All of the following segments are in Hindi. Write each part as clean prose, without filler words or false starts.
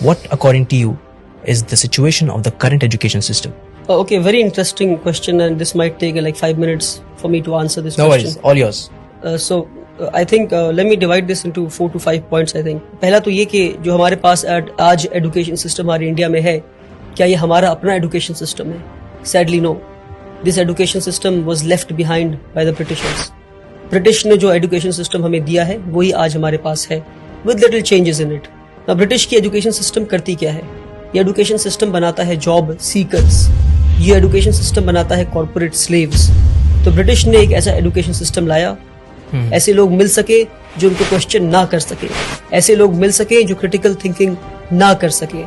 What, according to you, is the situation of the current education system? Okay, very interesting question, and this might take like 5 minutes for me to answer this No question. worries, all yours. I think let me divide this into 4 to 5 points. I think पहला तो ये कि जो हमारे पास आज एजुकेशन सिस्टम हमारे इंडिया में है, क्या ये हमारा अपना एजुकेशन सिस्टम है? Sadly no. This education system was left behind by the Britishers. British ने जो एजुकेशन सिस्टम हमें दिया है वही आज हमारे पास है, with little changes in it. अब ब्रिटिश की एजुकेशन सिस्टम करती क्या है? ये एजुकेशन सिस्टम बनाता है जॉब सीकर्स, ये एजुकेशन सिस्टम बनाता है कॉर्पोरेट स्लेव्स. तो ब्रिटिश ने एक ऐसा एजुकेशन सिस्टम लाया, ऐसे लोग मिल सके जो उनको क्वेश्चन ना कर सके, ऐसे लोग मिल सके जो क्रिटिकल थिंकिंग ना कर सके.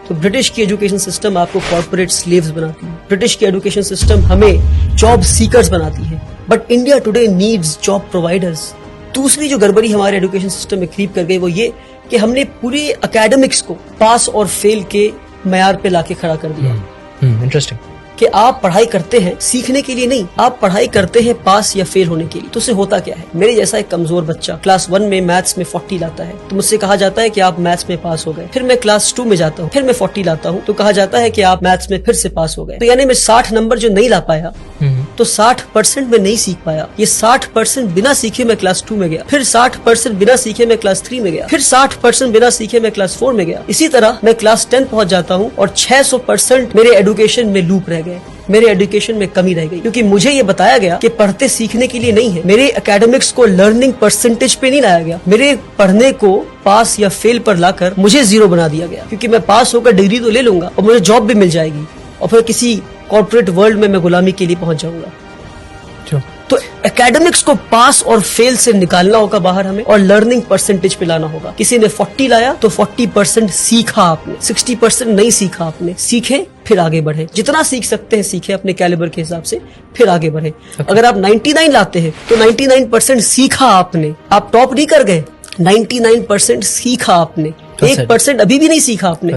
तो ब्रिटिश की एजुकेशन सिस्टम आपको कॉर्पोरेट स्लेव्स बनाती है, ब्रिटिश की एजुकेशन सिस्टम हमें जॉब सीकर्स बनाती है. But India today needs job providers. दूसरी जो गड़बड़ी हमारे एजुकेशन सिस्टम में क्रीप कर गई वो ये कि हमने पूरी एकेडमिक्स को पास और फेल के मयार पे लाके खड़ा कर दिया. Interesting. कि आप पढ़ाई करते हैं सीखने के लिए नहीं, आप पढ़ाई करते हैं पास या फेल होने के लिए. तो उससे होता क्या है? मेरे जैसा एक कमजोर बच्चा क्लास 1 में मैथ्स में 40 लाता है तो मुझसे कहा जाता है कि आप मैथ्स में पास हो गए. फिर मैं क्लास 2 में जाता हूँ, फिर मैं 40 लाता हूँ तो कहा जाता है कि आप मैथ्स में फिर से पास हो गए. तो यानी मैं 60 नंबर जो नहीं ला पाया तो 60% में नहीं सीख पाया. ये 60% बिना सीखे मैं क्लास 2 में गया, फिर 60% बिना सीखे मैं क्लास 3 में गया, फिर 60% बिना सीखे मैं क्लास 4 में गया. इसी तरह मैं क्लास 10 पहुंच जाता हूँ और 600% मेरे एजुकेशन में लूप रह गए, मेरे एजुकेशन में कमी रह गई. क्योंकि मुझे ये बताया गया कि पढ़ते सीखने के लिए नहीं है. मेरे एकेडमिक्स को लर्निंग परसेंटेज पे नहीं लाया गया, मेरे पढ़ने को पास या फेल पर लाकर मुझे 0 बना दिया गया. क्योंकि मैं पास होकर डिग्री तो ले लूंगा और मुझे जॉब भी मिल जाएगी और फिर किसी कॉर्पोरेट वर्ल्ड में मैं गुलामी के लिए पहुंच जाऊंगा. तो एकेडमिक्स को पास और फेल से निकालना होगा बाहर हमें और लर्निंग परसेंटेज पे लाना होगा. किसी ने 40 लाया तो 40% सीखा आपने, 60% नहीं सीखा आपने. सीखे फिर आगे बढ़े, जितना सीख सकते हैं सीखे अपने कैलिबर के हिसाब से, फिर आगे बढ़े. अगर आप 99 लाते हैं तो 99% सीखा आपने, आप टॉप नहीं कर गए. 99% सीखा आपने, 1% अभी भी नहीं सीखा आपने.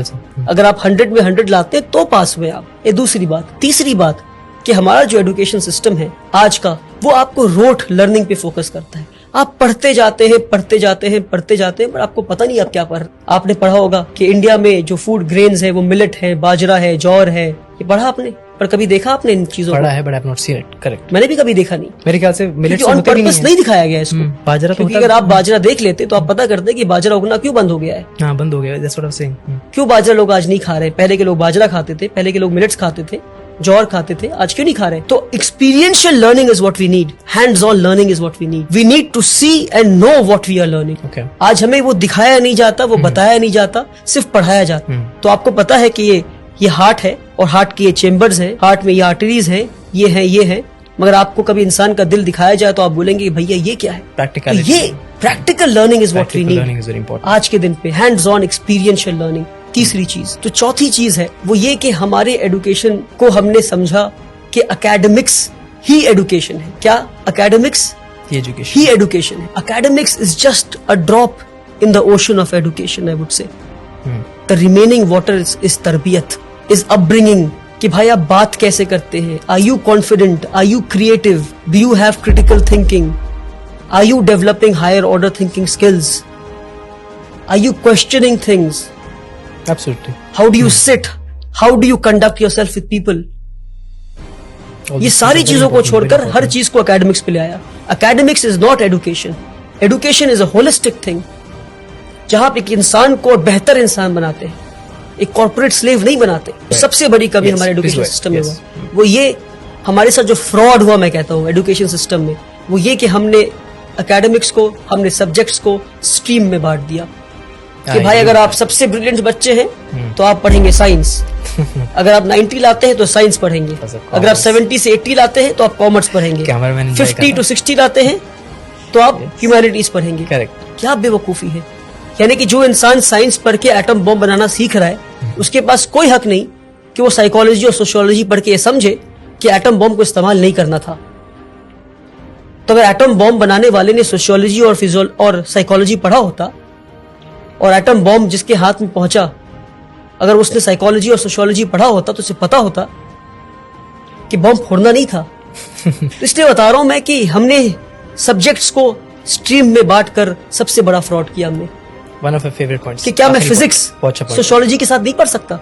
अगर आप 100 में 100 लाते हैं तो पास हुए आप. ये दूसरी बात. तीसरी बात कि हमारा जो एजुकेशन सिस्टम है आज का वो आपको रोट लर्निंग पे फोकस करता है. आप पढ़ते जाते हैं पर आपको पता नहीं आप क्या पढ़. आपने पढ़ा होगा कि इंडिया में जो फूड ग्रेन्स है वो मिलेट है, बाजरा है, जौर है. ये पढ़ा आपने, पर कभी देखा आपने इन चीजों पढ़ा है but I have not seen it. Correct. मैंने भी कभी देखा नहीं. मेरे ख्याल से मिलेट ऑन पर्पस नहीं दिखाया गया इसको. बाजरा क्योंकि अगर आप बाजरा देख लेते तो आप पता करते कि बाजरा उगना क्यों बंद हो गया है. हाँ, बंद हो गया. That's what I am saying. क्यों बाजरा लोग आज नहीं खा रहे? पहले के लोग बाजरा खाते थे, पहले के लोग मिलेट्स खाते थे, जौर खाते थे, आज क्यों नहीं खा रहे? तो experiential learning is what we need, hands on learning is what we need. We need to see and know what we are learning. आज हमें वो दिखाया नहीं जाता, वो बताया नहीं जाता, सिर्फ पढ़ाया जाता. तो आपको पता है कि ये हार्ट है और हार्ट की ये चेम्बर्स हैं, हार्ट में ये आर्टरीज हैं, ये है. मगर आपको कभी इंसान का दिल दिखाया जाए तो आप बोलेंगे भैया ये क्या है? प्रैक्टिकल. ये practical learning is what we need आज के दिन पे. Hands on experiential learning. तीसरी चीज. तो चौथी चीज है वो ये कि हमारे एजुकेशन को हमने समझा कि एकेडमिक्स ही एजुकेशन है. क्या? एकेडमिक्स ही एजुकेशन है. Academics is just a drop in the ocean of education. I would say the remaining water is तरबियत, इज अपब्रिंगिंग. कि भाई आप बात कैसे करते हैं? Are you confident? Are you creative? Do you have critical thinking? Are you developing higher order thinking skills? Are you questioning things? Absolutely. How do you sit? How do you conduct yourself with people? ये सारी चीजों को छोड़कर हर चीज को एकेडमिक्स पे ले आया. Academics is not education. Education is a holistic thing जहां आप एक इंसान को बेहतर इंसान बनाते हैं, एक कॉर्पोरेट स्लेव नहीं बनाते. सबसे बड़ी कमी हमारे एजुकेशन सिस्टम में हुआ वो ये, हमारे साथ जो फ्रॉड हुआ मैं कहता हूँ एजुकेशन सिस्टम में, वो ये कि हमने एकेडमिक्स को, हमने सब्जेक्ट्स को स्ट्रीम में बांट दिया. कि भाई अगर आप सबसे ब्रिलियंट बच्चे हैं तो आप पढ़ेंगे साइंस. अगर आप 90 लाते हैं तो साइंस पढ़ेंगे. अगर आप 70 से 80 लाते हैं तो आप कॉमर्स पढ़ेंगे. 50 to 60 लाते हैं तो आप ह्यूमैनिटीज पढ़ेंगे. करेक्ट. क्या बेवकूफी है. यानी कि जो इंसान साइंस पढ़ के एटम बॉम्ब बनाना सीख रहा है उसके पास कोई हक नहीं कि वो साइकोलॉजी और सोशियोलॉजी पढ़ के ये समझे कि एटम बॉम्ब को इस्तेमाल नहीं करना था. तो अगर एटम बॉम्ब बनाने वाले ने सोशियोलॉजी और साइकोलॉजी पढ़ा होता और एटम बॉम्ब जिसके हाथ में पहुंचा, अगर उसने साइकोलॉजी और सोशियोलॉजी पढ़ा होता तो उसे पता होता कि बॉम्ब फोड़ना नहीं था. तो इसलिए बता रहा हूं मैं कि हमने सब्जेक्ट्स को स्ट्रीम में बांटकर सबसे बड़ा फ्रॉड किया हमने. one of my favorite points. कि क्या मैं आखिरी physics point. Watch a point. Sociology के साथ नहीं पढ़ सकता?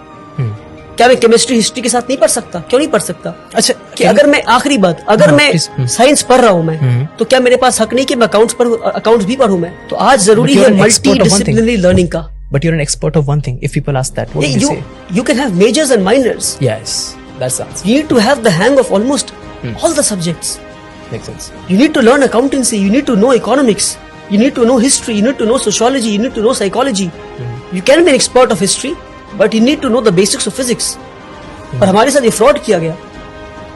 क्या मैं केमिस्ट्री हिस्ट्री के साथ नहीं पढ़ सकता? क्यों नहीं पढ़ सकता? अच्छा, कि अगर मैं आखिरी बात, अगर हाँ, मैं please, साइंस पढ़ रहा हूं मैं, तो क्या मेरे पास हक नहीं कि मैं अकाउंट्स भी पढ़ूं मैं? तो आज जरूरी है मल्टी डिसिप्लिनरी लर्निंग का. But you're an expert of one thing. If people ask that, what would you say? You can have majors and minors. Yes, that's the answer. You need to have the hang of almost all the subjects. Makes sense. You need to learn accountancy. You need to know economics. You need to know history. You need to know sociology. You need to know psychology. You can be an expert of history, but you need to know the basics of physics. पर हमारे साथ ये फ्रॉड किया गया.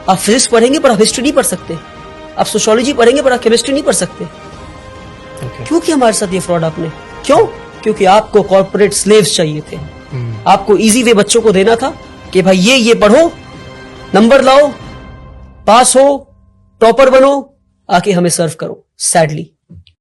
आप फिजिक्स पढ़ेंगे पर आप हिस्ट्री नहीं पढ़ सकते. आप सोशियोलॉजी पढ़ेंगे पर आप केमिस्ट्री नहीं पढ़ सकते. Okay. क्यों किया हमारे साथ ये फ्रॉड आपने? क्यों? क्योंकि आपको कॉर्पोरेट स्लेव्स चाहिए थे. आपको इजी वे बच्चों को देना था कि भाई ये पढ़ो, नंबर लाओ, पास हो, टॉपर बनो, आके हमें सर्व करो. सैडली